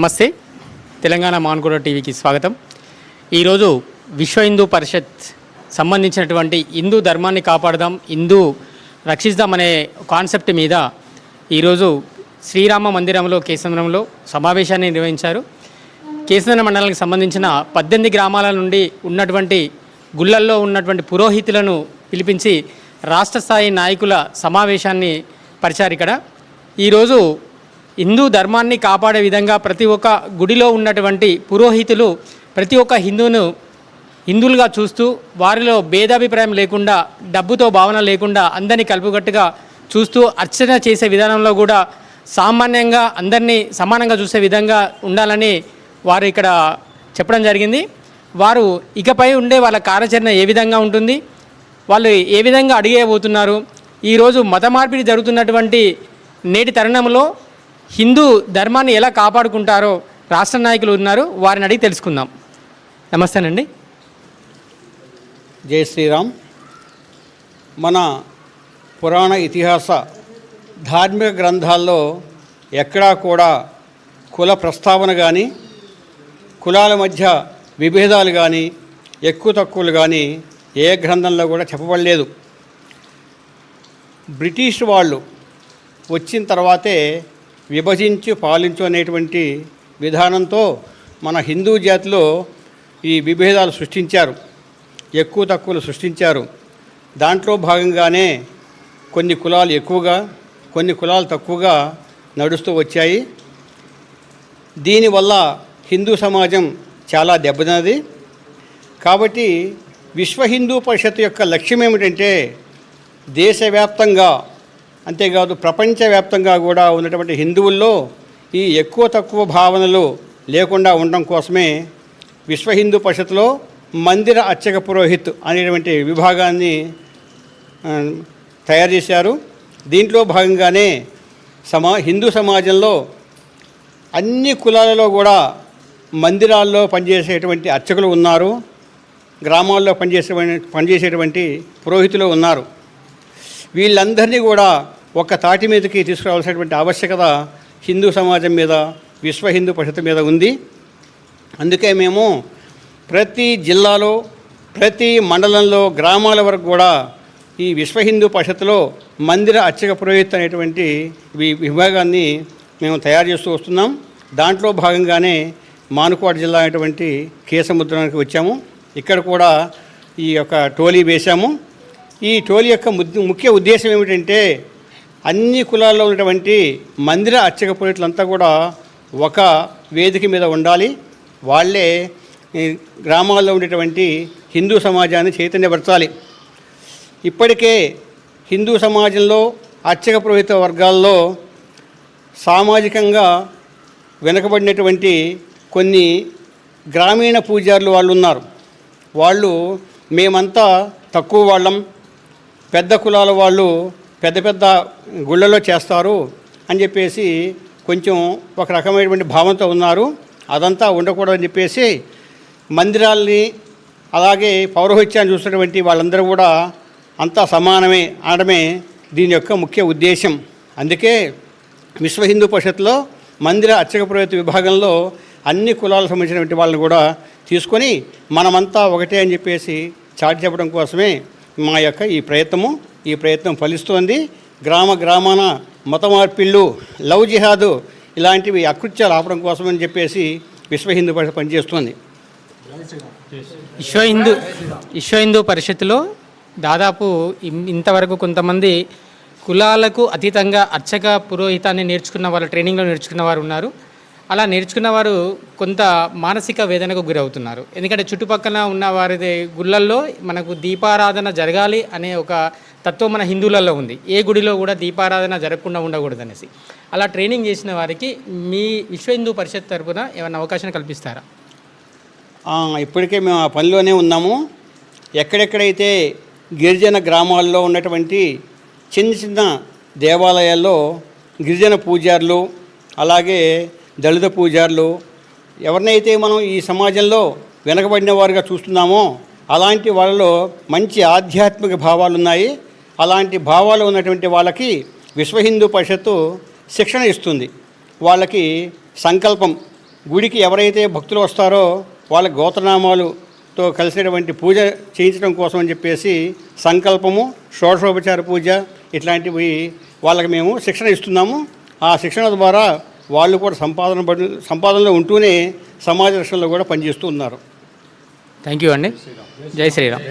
నమస్తే, తెలంగాణ మాన్కోడ టీవీకి స్వాగతం. ఈరోజు విశ్వ హిందూ పరిషత్ సంబంధించినటువంటి హిందూ ధర్మాన్ని కాపాడదాం, హిందూ రక్షిద్దాం అనే కాన్సెప్ట్ మీద ఈరోజు శ్రీరామ మందిరంలో కేసంద్రంలో సమావేశాన్ని నిర్వహించారు. కేసంద్రం మండలానికి సంబంధించిన 18 గ్రామాల నుండి ఉన్నటువంటి గుళ్ళల్లో ఉన్నటువంటి పురోహితులను పిలిపించి రాష్ట్ర స్థాయి నాయకుల సమావేశాన్ని పరిచారు. ఇక్కడ ఈరోజు హిందూ ధర్మాన్ని కాపాడే విధంగా ప్రతి ఒక్క గుడిలో ఉన్నటువంటి పురోహితులు ప్రతి ఒక్క హిందువులుగా చూస్తూ వారిలో భేదాభిప్రాయం లేకుండా, డబ్బుతో భావన లేకుండా అందరినీ కలుపుగట్టుగా చూస్తూ అర్చన చేసే విధానంలో కూడా సామాన్యంగా అందరినీ సమానంగా చూసే విధంగా ఉండాలని వారు ఇక్కడ చెప్పడం జరిగింది. వారు ఇకపై ఉండే వాళ్ళ కార్యాచరణ ఏ విధంగా ఉంటుంది, వాళ్ళు ఏ విధంగా అడిగేయబోతున్నారు, ఈరోజు మత మార్పిడి జరుగుతున్నటువంటి నేటి తరుణంలో హిందూ ధర్మాన్ని ఎలా కాపాడుకుంటారో రాష్ట్ర నాయకులు ఉన్నారు, వారిని అడిగి తెలుసుకుందాం. నమస్తేనండి. జై శ్రీరామ్. మన పురాణ ఇతిహాస ధార్మిక గ్రంథాల్లో ఎక్కడా కూడా కుల ప్రస్తావన కానీ, కులాల మధ్య విభేదాలు కానీ, ఎక్కువ తక్కువలు కానీ ఏ గ్రంథంలో కూడా చెప్పబడలేదు. బ్రిటిష్ వాళ్ళు వచ్చిన తర్వాతే విభజించి పాలించు అనేటువంటి విధానంతో మన హిందూ జాతిలో ఈ విభేదాలు సృష్టించారు, ఎక్కువ తక్కువలు సృష్టించారు. దాంట్లో భాగంగానే కొన్ని కులాలు ఎక్కువగా, కొన్ని కులాలు తక్కువగా నడుస్తూ వచ్చాయి. దీనివల్ల హిందూ సమాజం చాలా దెబ్బతిన్నది. కాబట్టి విశ్వ హిందూ పరిషత్ యొక్క లక్ష్యం ఏమిటంటే దేశవ్యాప్తంగా అంతేకాదు ప్రపంచవ్యాప్తంగా కూడా ఉన్నటువంటి హిందువుల్లో ఈ ఎక్కువ తక్కువ భావనలు లేకుండా ఉండడం కోసమే విశ్వ హిందూ పరిషత్లో మందిర అర్చక పురోహిత్ అనేటువంటి విభాగాన్ని తయారు చేశారు. దీంట్లో భాగంగానే హిందూ సమాజంలో అన్ని కులాలలో కూడా మందిరాల్లో పనిచేసేటువంటి అర్చకులు ఉన్నారు, గ్రామాల్లో పనిచేసేటువంటి పురోహితులు ఉన్నారు. వీళ్ళందరినీ కూడా ఒక తాటి మీదకి తీసుకురావాల్సినటువంటి ఆవశ్యకత హిందూ సమాజం మీద, విశ్వ హిందూ పరిషత్ మీద ఉంది. అందుకే మేము ప్రతి జిల్లాలో, ప్రతి మండలంలో, గ్రామాల వరకు కూడా ఈ విశ్వ హిందూ పరిషత్లో మందిర అర్చక పురోహిత్ అనేటువంటి విభాగాన్ని మేము తయారు చేస్తూ వస్తున్నాం. దాంట్లో భాగంగానే మానుకోట జిల్లా అనేటువంటి కేసముద్రానికి వచ్చాము. ఇక్కడ కూడా ఈ యొక్క టోలీ వేశాము. ఈ టోలీ యొక్క ముఖ్య ఉద్దేశం ఏమిటంటే అన్ని కులాల్లో ఉన్నటువంటి మందిర అర్చక పురోహితులంతా కూడా ఒక వేదిక మీద ఉండాలి. వాళ్ళే గ్రామాల్లో ఉండేటువంటి హిందూ సమాజాన్ని చైతన్యపరచాలి. ఇప్పటికే హిందూ సమాజంలో అర్చక పురోహిత వర్గాల్లో సామాజికంగా వెనుకబడినటువంటి కొన్ని గ్రామీణ పూజారులు వాళ్ళు ఉన్నారు. వాళ్ళు మేమంతా తక్కువ వాళ్ళం, పెద్ద కులాల వాళ్ళు పెద్ద పెద్ద గుళ్ళలో చేస్తారు అని చెప్పేసి కొంచెం ఒక రకమైనటువంటి భావంతో ఉన్నారు. అదంతా ఉండకూడదని చెప్పేసి మందిరాల్ని అలాగే పౌరోహిత్యాన్ని చూసినటువంటి వాళ్ళందరూ కూడా అంతా సమానమే అనడమే దీని యొక్క ముఖ్య ఉద్దేశం. అందుకే విశ్వ హిందూ పరిషత్లో మందిర అర్చక పురోహిత విభాగంలో అన్ని కులాలకు సంబంధించినటువంటి వాళ్ళని కూడా తీసుకొని మనమంతా ఒకటే అని చెప్పేసి చాటి చెప్పడం కోసమే మా యొక్క ఈ ప్రయత్నం ఫలిస్తోంది. గ్రామాన మత మార్పిళ్ళు, లవ్ జిహాదు ఇలాంటివి అకృత్యాలు ఆపడం కోసమని చెప్పేసి విశ్వ హిందూ పరిషత్ పనిచేస్తుంది. విశ్వ హిందూ పరిషత్తులో దాదాపు ఇంతవరకు కొంతమంది కులాలకు అతీతంగా అర్చక పురోహితాన్ని నేర్చుకున్న వాళ్ళు, ట్రైనింగ్లో నేర్చుకున్న వారు ఉన్నారు. అలా నేర్చుకున్న వారు కొంత మానసిక వేదనకు గురవుతున్నారు. ఎందుకంటే చుట్టుపక్కల ఉన్న వారి గుళ్ళల్లో మనకు దీపారాధన జరగాలి అనే ఒక తత్వం మన హిందువులలో ఉంది. ఏ గుడిలో కూడా దీపారాధన జరగకుండా ఉండకూడదనేసి. అలా ట్రైనింగ్ చేసిన వారికి మీ విశ్వ హిందూ పరిషత్ తరఫున ఏమైనా అవకాశం కల్పిస్తారా? ఇప్పటికే మేము ఆ పనిలోనే ఉన్నాము. ఎక్కడెక్కడైతే గిరిజన గ్రామాల్లో ఉన్నటువంటి చిన్న చిన్న దేవాలయాల్లో గిరిజన పూజారులు, అలాగే దళిత పూజారులు, ఎవరినైతే మనం ఈ సమాజంలో వెనకబడిన వారుగా చూస్తున్నామో అలాంటి వాళ్ళలో మంచి ఆధ్యాత్మిక భావాలు ఉన్నాయి. అలాంటి భావాలు ఉన్నటువంటి వాళ్ళకి విశ్వ హిందూ పరిషత్తు శిక్షణ ఇస్తుంది. వాళ్ళకి సంకల్పం గుడికి ఎవరైతే భక్తులు వస్తారో వాళ్ళ గోత్రనామాలతో కలిసినటువంటి పూజ చేయించడం కోసం అని చెప్పేసి సంకల్పము, షోడశోపచార పూజ ఇట్లాంటివి వాళ్ళకి మేము శిక్షణ ఇస్తున్నాము. ఆ శిక్షణ ద్వారా వాళ్ళు కూడా సంపాదనలో ఉంటూనే సమాజ రక్షణలో కూడా పనిచేస్తూ ఉన్నారు. థ్యాంక్ యూ అండి. జై శ్రీరామ్.